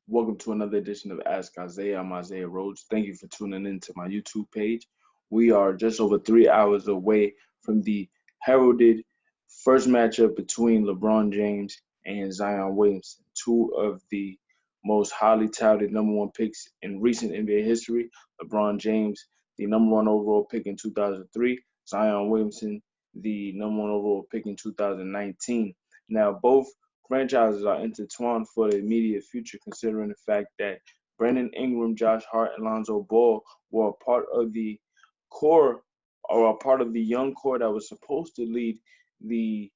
Welcome to another edition of Ask Isaiah. I'm Isaiah Rhodes. Thank you for tuning in to my YouTube page. We are just over 3 hours away from the heralded first matchup between LeBron James and Zion Williamson, two of the most highly touted number one picks in recent NBA history. LeBron James, the number one overall pick in 2003, Zion Williamson, the number one overall pick in 2019. Now, both franchises are intertwined for the immediate future, considering the fact that Brandon Ingram, Josh Hart, and Lonzo Ball were a part of the core or a part of the young core that was supposed to lead the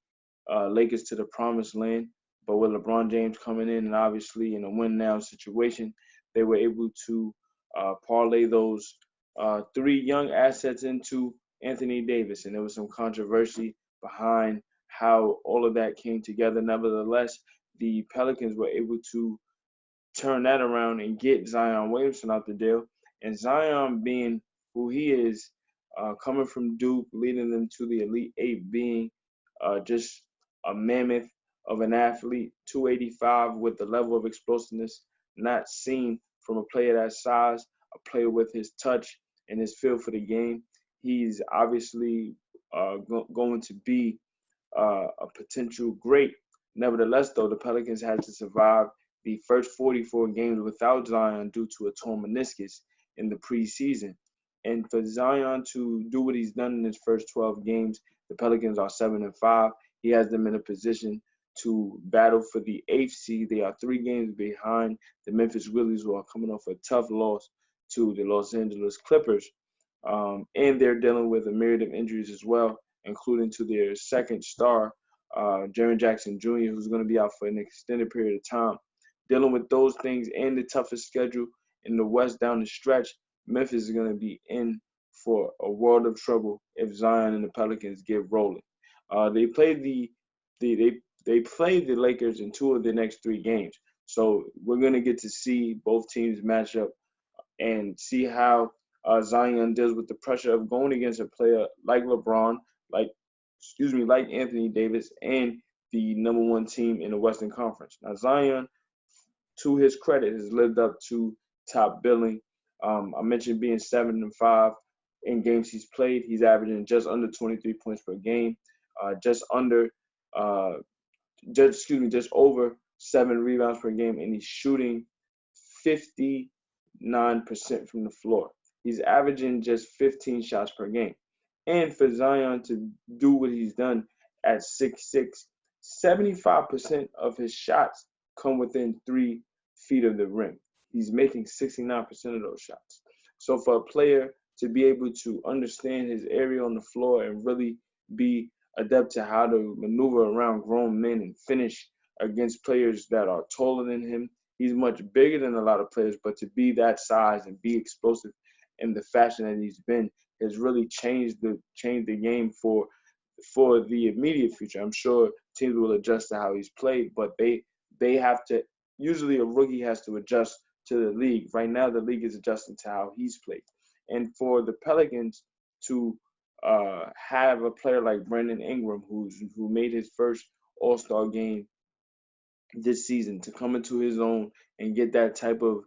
Lakers to the promised land. But with LeBron James coming in and obviously in a win now situation, they were able to parlay those three young assets into Anthony Davis. And there was some controversy behind how all of that came together. Nevertheless, the Pelicans were able to turn that around and get Zion Williamson out the deal. And Zion, being who he is, coming from Duke, leading them to the Elite Eight, being just a mammoth of an athlete, 285 with the level of explosiveness not seen from a player that size, a player with his touch and his feel for the game. He's obviously going to be a potential great. Nevertheless, though, the Pelicans had to survive the first 44 games without Zion due to a torn meniscus in the preseason. And for Zion to do what he's done in his first 12 games, the Pelicans are 7-5. He has them in a position to battle for the eighth seed. They are 3 games behind the Memphis Grizzlies, who are coming off a tough loss to the Los Angeles Clippers. And they're dealing with a myriad of injuries as well, including to their second star, Jaren Jackson Jr., who's going to be out for an extended period of time. Dealing with those things and the toughest schedule in the West down the stretch, Memphis is going to be in for a world of trouble if Zion and the Pelicans get rolling. They played they played the Lakers in 2 of the next 3 games, so we're going to get to see both teams match up and see how Zion deals with the pressure of going against a player like LeBron, like Anthony Davis, and the number one team in the Western Conference. Now, Zion, to his credit, has lived up to top billing. I mentioned being 7-5 in games he's played. He's averaging just under 23 points per game, just over 7 rebounds per game, and he's shooting 59% from the floor. He's averaging just 15 shots per game. And for Zion to do what he's done at 6'6", 75% of his shots come within 3 feet of the rim. He's making 69% of those shots. So for a player to be able to understand his area on the floor and really be adept to how to maneuver around grown men and finish against players that are taller than him, he's much bigger than a lot of players, but to be that size and be explosive in the fashion that he's been has really changed the game for the immediate future. I'm sure teams will adjust to how he's played, but they have to. Usually, a rookie has to adjust to the league. Right now, the league is adjusting to how he's played, and for the Pelicans to have a player like Brandon Ingram, who made his first All-Star game this season, to come into his own and get that type of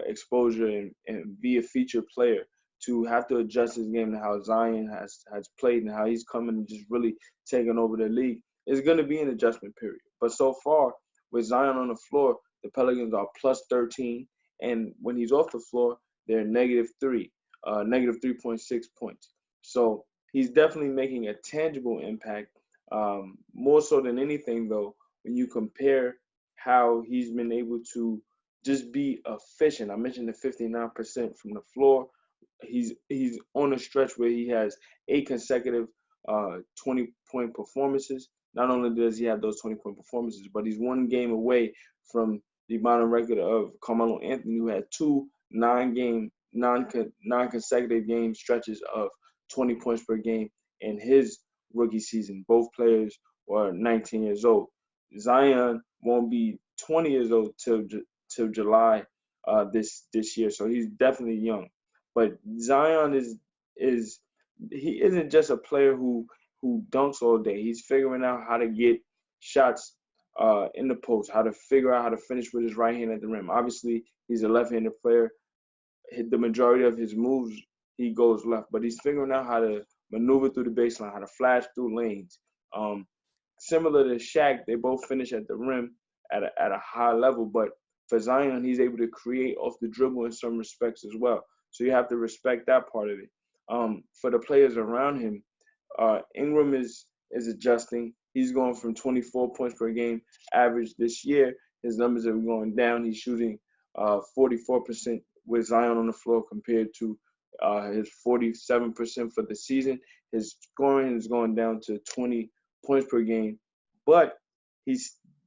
exposure and be a featured player, to have to adjust his game to how Zion has played and how he's coming and just really taking over the league, is going to be an adjustment period. But so far, with Zion on the floor, the Pelicans are plus 13, and when he's off the floor, they're -3, negative 3.6 points. So he's definitely making a tangible impact, more so than anything, though, when you compare how he's been able to just be efficient. I mentioned the 59% from the floor. He's on a stretch where he has 8 consecutive 20-point performances. Not only does he have those 20-point performances, but he's 1 game away from the bottom record of Carmelo Anthony, who had 2 non-consecutive game stretches of 20 points per game in his rookie season. Both players were 19 years old. Zion won't be 20 years old till July this year, so he's definitely young. But Zion he isn't just a player who dunks all day. He's figuring out how to get shots in the post, how to figure out how to finish with his right hand at the rim. Obviously, he's a left-handed player. The majority of his moves, he goes left, but he's figuring out how to maneuver through the baseline, how to flash through lanes. Um, Similar to Shaq, they both finish at the rim at a high level, but for Zion, he's able to create off the dribble in some respects as well. So you have to respect that part of it. For the players around him, Ingram is adjusting. He's going from 24 points per game average this year. His numbers are going down. He's shooting 44% with Zion on the floor compared to his 47% for the season. His scoring is going down to 20 points per game, but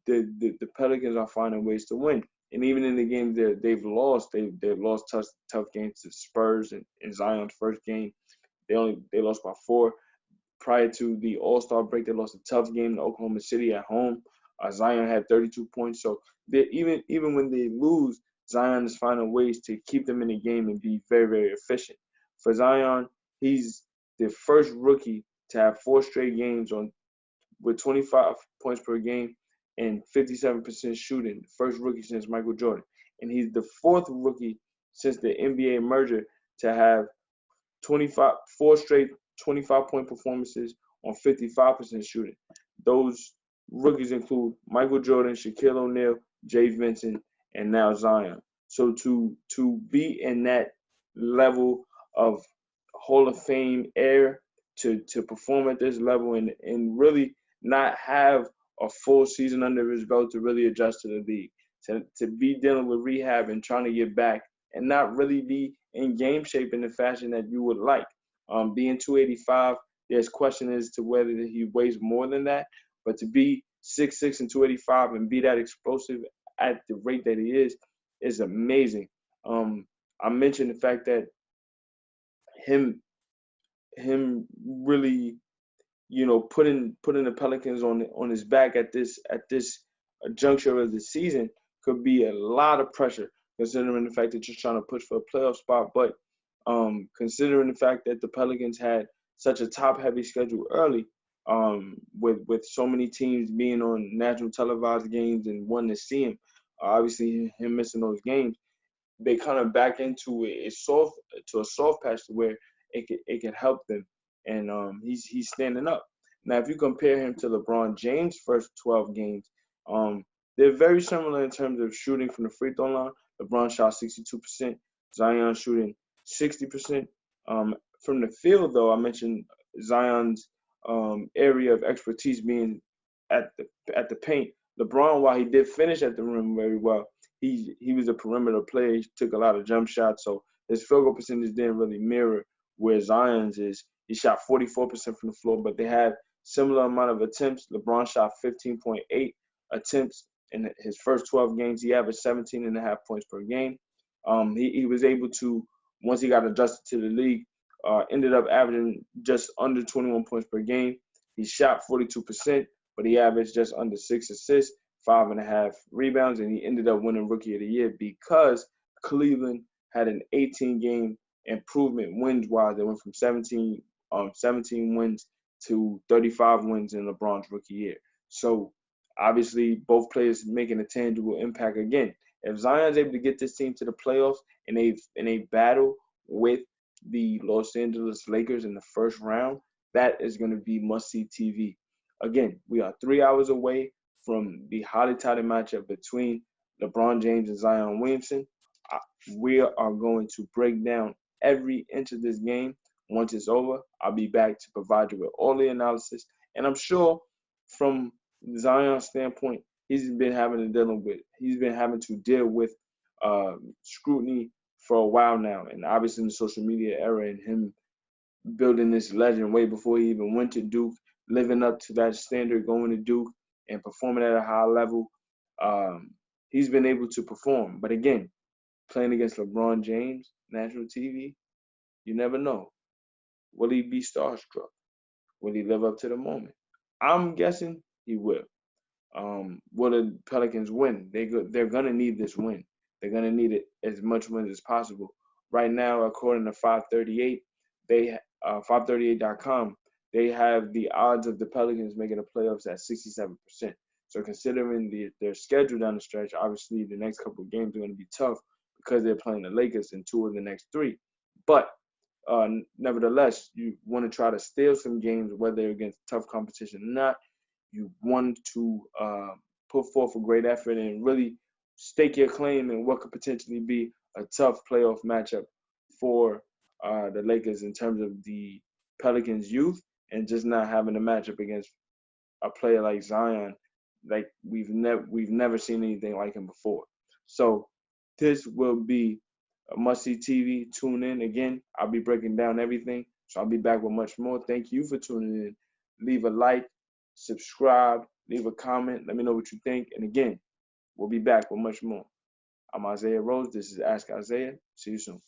the Pelicans are finding ways to win. And even in the games that they've lost tough games to Spurs in Zion's first game. They lost by 4. Prior to the All-Star break, they lost a tough game to Oklahoma City at home. Zion had 32 points. So even when they lose, Zion is finding ways to keep them in the game and be very, very efficient. For Zion, he's the first rookie to have 4 straight games with 25 points per game and 57% shooting. The first rookie since Michael Jordan. And he's the 4th rookie since the NBA merger to have 4 straight 25-point performances on 55% shooting. Those rookies include Michael Jordan, Shaquille O'Neal, Jay Vincent, and now Zion. So to be in that level of Hall of Fame air, to perform at this level and really not have a full season under his belt to really adjust to the league, to be dealing with rehab and trying to get back and not really be in game shape in the fashion that you would like. Being 285, there's question as to whether he weighs more than that, but to be 6'6" and 285 and be that explosive at the rate that he is amazing. I mentioned the fact that him really, putting the Pelicans on his back at this juncture of the season could be a lot of pressure, considering the fact that you're trying to push for a playoff spot. But considering the fact that the Pelicans had such a top-heavy schedule early, with so many teams being on national televised games and wanting to see him, obviously him missing those games, they kind of back into a soft patch to where it could help them, and he's standing up. Now, if you compare him to LeBron James' first 12 games, they're very similar in terms of shooting from the free throw line. LeBron shot 62%, Zion shooting 60%. From the field, though, I mentioned Zion's area of expertise being at the paint. LeBron, while he did finish at the rim very well, he was a perimeter player. He took a lot of jump shots, so his field goal percentage didn't really mirror where Zion's is. He shot 44% from the floor, but they had similar amount of attempts. LeBron shot 15.8 attempts in his first 12 games. He averaged 17.5 points per game. He was able to, once he got adjusted to the league, ended up averaging just under 21 points per game. He shot 42%, but he averaged just under 6 assists, 5.5 rebounds, and he ended up winning Rookie of the Year because Cleveland had an 18-game improvement wins-wise. They went from 17 wins to 35 wins in LeBron's rookie year. So obviously both players making a tangible impact again. If Zion's able to get this team to the playoffs and they battle with the Los Angeles Lakers in the first round, that is going to be must-see TV. Again, we are 3 hours away from the highly touted matchup between LeBron James and Zion Williamson. We are going to break down every inch of this game. Once it's over, I'll be back to provide you with all the analysis. And I'm sure from Zion's standpoint, he's been having to deal with scrutiny for a while now. And obviously in the social media era and him building this legend way before he even went to Duke, living up to that standard, going to Duke and performing at a high level, he's been able to perform. But again, playing against LeBron James, national TV, you never know. Will he be starstruck? Will he live up to the moment? I'm guessing he will. Will the Pelicans win? They're going to need this win. They're going to need it as much wins as possible. Right now, according to 538, 538.com, they have the odds of the Pelicans making the playoffs at 67%. So considering their schedule down the stretch, obviously the next couple of games are going to be tough because they're playing the Lakers in 2 of the next 3. But nevertheless, you want to try to steal some games, whether against tough competition or not. You want to put forth a great effort and really stake your claim in what could potentially be a tough playoff matchup for the Lakers in terms of the Pelicans' youth and just not having a matchup against a player like Zion, like we've never seen anything like him before. So this will be a must-see TV. Tune in again. I'll be breaking down everything. So I'll be back with much more. Thank you for tuning in. Leave a like, subscribe, leave a comment. Let me know what you think. And again, we'll be back with much more. I'm Isaiah Rose. This is Ask Isaiah. See you soon.